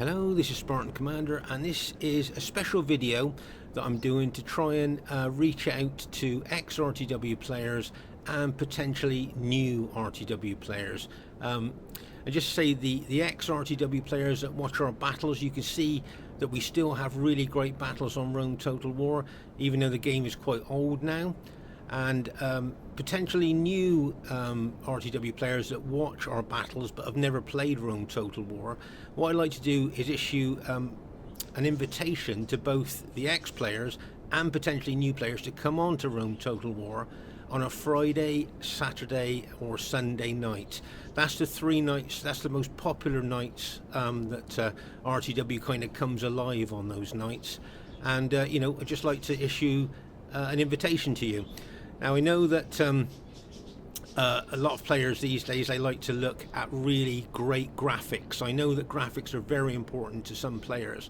Hello, this is Spartan Commander, and this is a special video that I'm doing to try and reach out to ex-RTW players and potentially new RTW players. And just say the ex-RTW players that watch our battles, you can see that we still have really great battles on Rome Total War, even though the game is quite old now. And potentially new RTW players that watch our battles but have never played Rome Total War. What I'd like to do is issue an invitation to both the ex-players and potentially new players to come on to Rome Total War on a Friday, Saturday or Sunday night. That's the three nights, that's the most popular nights that RTW kind of comes alive on those nights. And you know, I'd just like to issue an invitation to you. Now I know that a lot of players these days, they like to look at really great graphics. I know that graphics are very important to some players.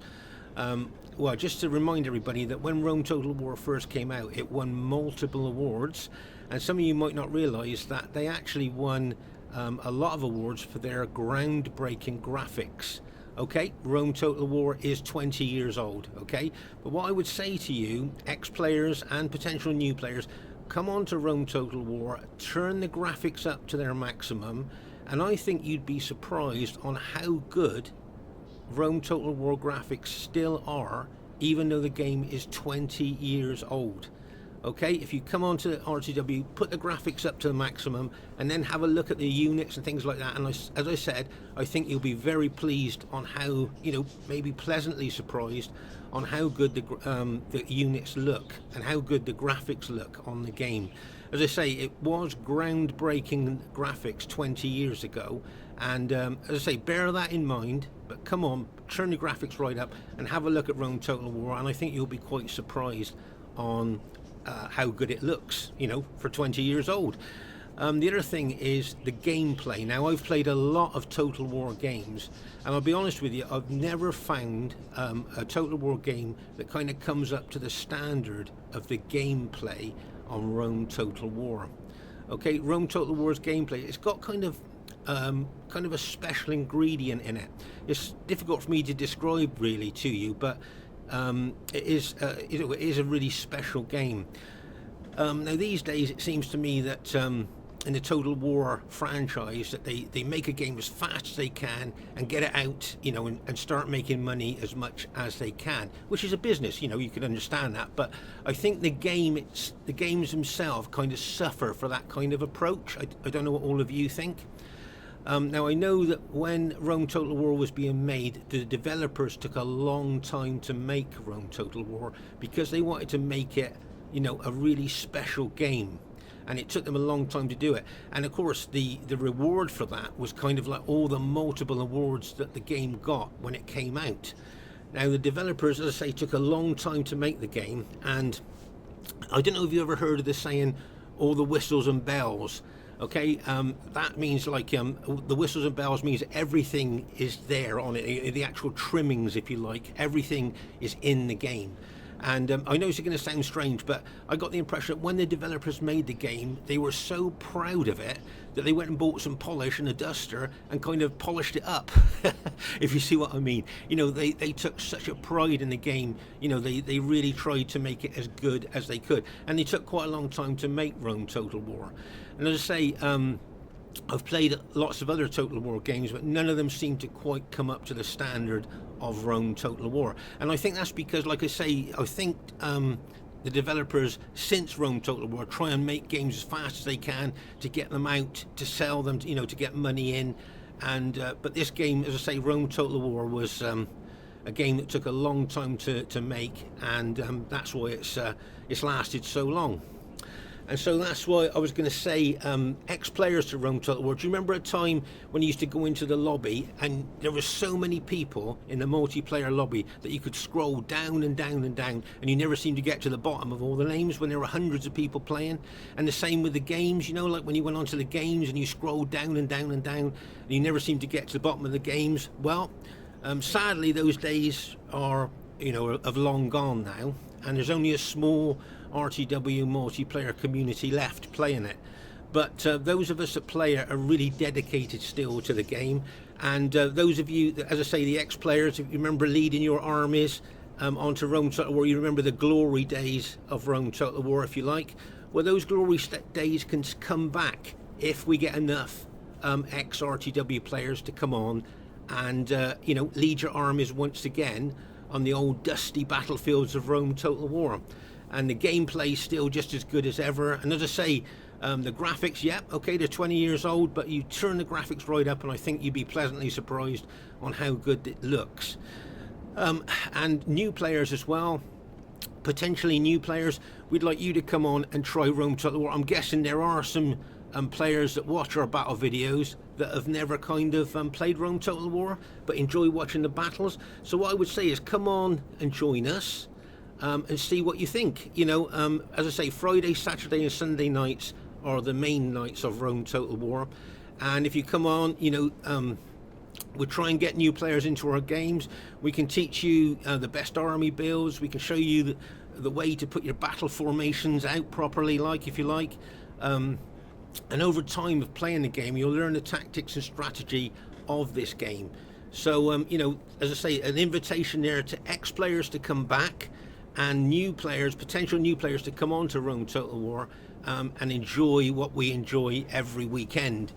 Well, just to remind everybody that when Rome Total War first came out, it won multiple awards, and some of you might not realise that they actually won a lot of awards for their groundbreaking graphics. Okay, Rome Total War is 20 years old, okay? But what I would say to you, ex-players and potential new players, come on to Rome Total War, turn the graphics up to their maximum, and I think you'd be surprised on how good Rome Total War graphics still are, even though the game is 20 years old. Okay, if you come on to RTW, put the graphics up to the maximum, and then have a look at the units and things like that, and as I said, I think you'll be very pleased on how, you know, maybe pleasantly surprised on how good the units look and how good the graphics look on the game. As I say, it was groundbreaking graphics 20 years ago, and as I say, bear that in mind, but come on, turn the graphics right up and have a look at Rome Total War, and I think you'll be quite surprised on how good it looks, you know, for 20 years old. The other thing is the gameplay. Now, I've played a lot of Total War games, and I'll be honest with you, I've never found a Total War game that kind of comes up to the standard of the gameplay on Rome Total War. Okay, Rome Total War's gameplay, it's got kind of a special ingredient in it. It's difficult for me to describe really to you, but it is a really special game. Now these days it seems to me that in the Total War franchise that they make a game as fast as they can and get it out, you know, and start making money as much as they can, which is a business, you know, you can understand that. But I think the games themselves kind of suffer for that kind of approach. I don't know what all of you think. Now I know that when Rome Total War was being made, the developers took a long time to make Rome Total War because they wanted to make it, you know, a really special game, and it took them a long time to do it. And of course the reward for that was kind of like all the multiple awards that the game got when it came out. Now the developers, as I say, took a long time to make the game, and I don't know if you ever heard of the saying, all the whistles and bells. Okay, that means like the whistles and bells means everything is there on it, the actual trimmings, if you like, everything is in the game. And I know it's going to sound strange, but I got the impression that when the developers made the game, they were so proud of it that they went and bought some polish and a duster and kind of polished it up, if you see what I mean. You know, they took such a pride in the game, you know, they really tried to make it as good as they could. And they took quite a long time to make Rome Total War. And as I say, I've played lots of other Total War games, but none of them seem to quite come up to the standard of Rome Total War. And I think that's because, like I say, I think the developers since Rome Total War try and make games as fast as they can to get them out, to sell them, you know, to get money in. And but this game, as I say, Rome Total War was a game that took a long time to make, and that's why it's lasted so long. And so that's why I was going to say, ex-players to Rome Total War. Do you remember a time when you used to go into the lobby and there were so many people in the multiplayer lobby that you could scroll down and down and down, and you never seemed to get to the bottom of all the names when there were hundreds of people playing? And the same with the games, you know, like when you went onto the games and you scrolled down and down and down, and you never seemed to get to the bottom of the games. Well, sadly, those days are, you know, have long gone now, and there's only a small RTW multiplayer community left playing it. But those of us that play it are really dedicated still to the game, And those of you, that, as I say, the ex-players, if you remember leading your armies onto Rome Total War, you remember the glory days of Rome Total War, if you like. Well, those glory days can come back if we get enough ex-RTW players to come on and lead your armies once again on the old dusty battlefields of Rome Total War. And the gameplay is still just as good as ever. And as I say, the graphics, okay, they're 20 years old, but you turn the graphics right up and I think you'd be pleasantly surprised on how good it looks. And new players as well, potentially new players, we'd like you to come on and try Rome Total War. I'm guessing there are some players that watch our battle videos that have never kind of played Rome Total War but enjoy watching the battles. So what I would say is come on and join us and see what you think. As I say, Friday, Saturday and Sunday nights are the main nights of Rome Total War, and if you come on, we'll try and get new players into our games. We can teach you the best army builds. We can show you the way to put your battle formations out properly, if you like. And over time of playing the game, you'll learn the tactics and strategy of this game. So, as I say, an invitation there to ex-players to come back and new players, potential new players, to come on to Rome Total War and enjoy what we enjoy every weekend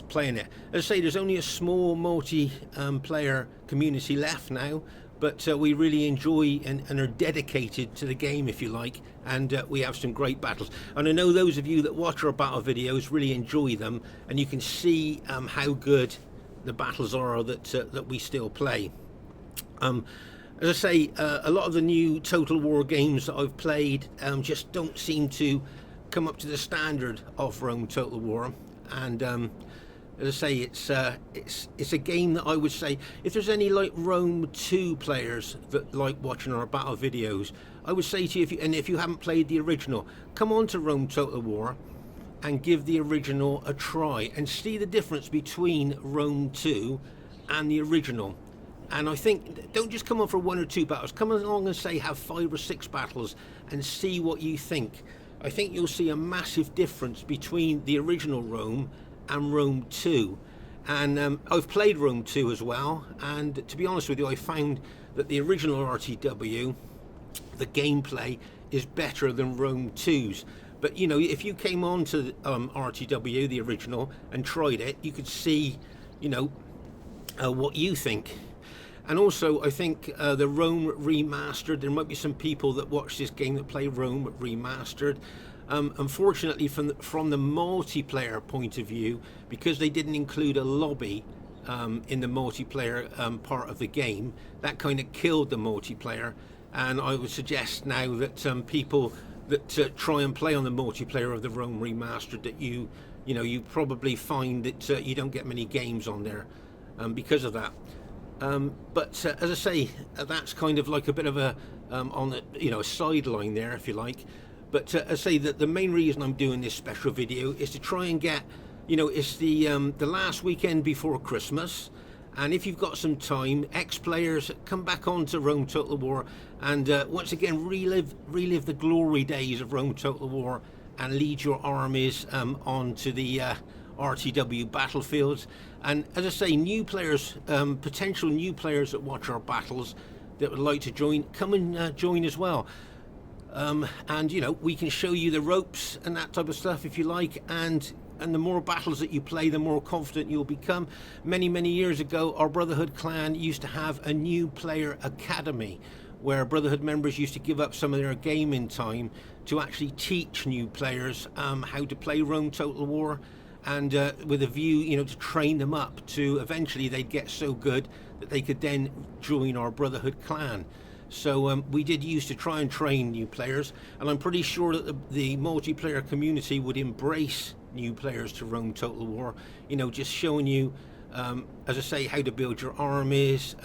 playing it. As I say, there's only a small multi-player community left now, but we really enjoy and are dedicated to the game, if you like, and we have some great battles. And I know those of you that watch our battle videos really enjoy them, and you can see how good the battles are that we still play. As I say, a lot of the new Total War games that I've played just don't seem to come up to the standard of Rome Total War, and as I say, it's a game that I would say, if there's any like Rome 2 players that like watching our battle videos, I would say to you, if you haven't played the original, come on to Rome Total War and give the original a try and see the difference between Rome 2 and the original. And I think, don't just come on for 1 or 2 battles, come along and say have 5 or 6 battles and see what you think. I think you'll see a massive difference between the original Rome and Rome 2. And I've played Rome 2 as well, and to be honest with you, I found that the original RTW, the gameplay is better than Rome 2's. But if you came on to RTW, the original, and tried it, you could see what you think. And also, I think the Rome Remastered, there might be some people that watch this game that play Rome Remastered. Unfortunately, from the multiplayer point of view, because they didn't include a lobby in the multiplayer part of the game, that kind of killed the multiplayer. And I would suggest now that people that try and play on the multiplayer of the Rome Remastered, that you probably find that you don't get many games on there because of that. But as I say, that's kind of like a bit of a a sideline there, if you like. But as I say, that the main reason I'm doing this special video is to try and get, it's the last weekend before Christmas, and if you've got some time, ex-players, come back onto Rome Total War and once again relive the glory days of Rome Total War and lead your armies onto the RTW battlefields. And as I say, new players, potential new players that watch our battles that would like to join, come and join as well. And we can show you the ropes and that type of stuff if you like, and the more battles that you play, the more confident you'll become. Many years ago, our Brotherhood clan used to have a new player academy where Brotherhood members used to give up some of their gaming time to actually teach new players how to play Rome Total War, and with a view to train them up to eventually they'd get so good that they could then join our Brotherhood clan. So we did used to try and train new players, and I'm pretty sure that the multiplayer community would embrace new players to Rome Total War, just showing you as I say, how to build your armies,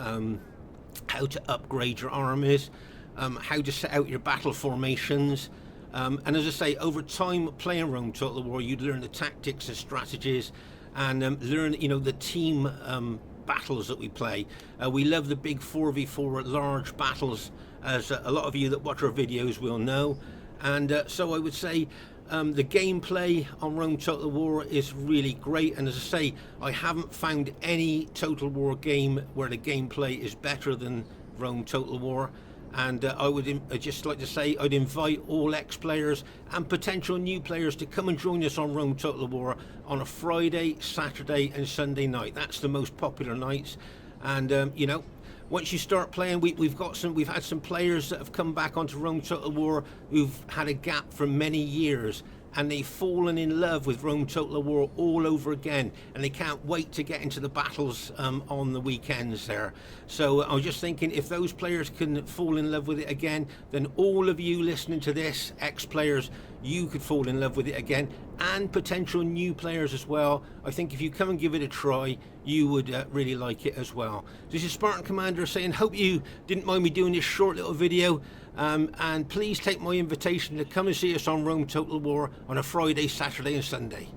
how to upgrade your armies, how to set out your battle formations, and as I say, over time playing Rome Total War, you'd learn the tactics and strategies, and learn the team battles that we play. We love the big 4v4 large battles, as a lot of you that watch our videos will know. And so I would say, The gameplay on Rome Total War is really great, and as I say, I haven't found any Total War game where the gameplay is better than Rome Total War. And I'd just like to say I'd invite all X players and potential new players to come and join us on Rome Total War on a Friday, Saturday and Sunday night. That's the most popular nights. And you know, once you start playing, we've had some players that have come back onto Rome Total War who've had a gap for many years, and they've fallen in love with Rome Total War all over again, and they can't wait to get into the battles on the weekends there. So I was just thinking, if those players can fall in love with it again, then all of you listening to this, ex-players, you could fall in love with it again, and potential new players as well. I think if you come and give it a try, you would really like it as well. This is Spartan Commander saying, hope you didn't mind me doing this short little video. And please take my invitation to come and see us on Rome Total War on a Friday, Saturday and Sunday.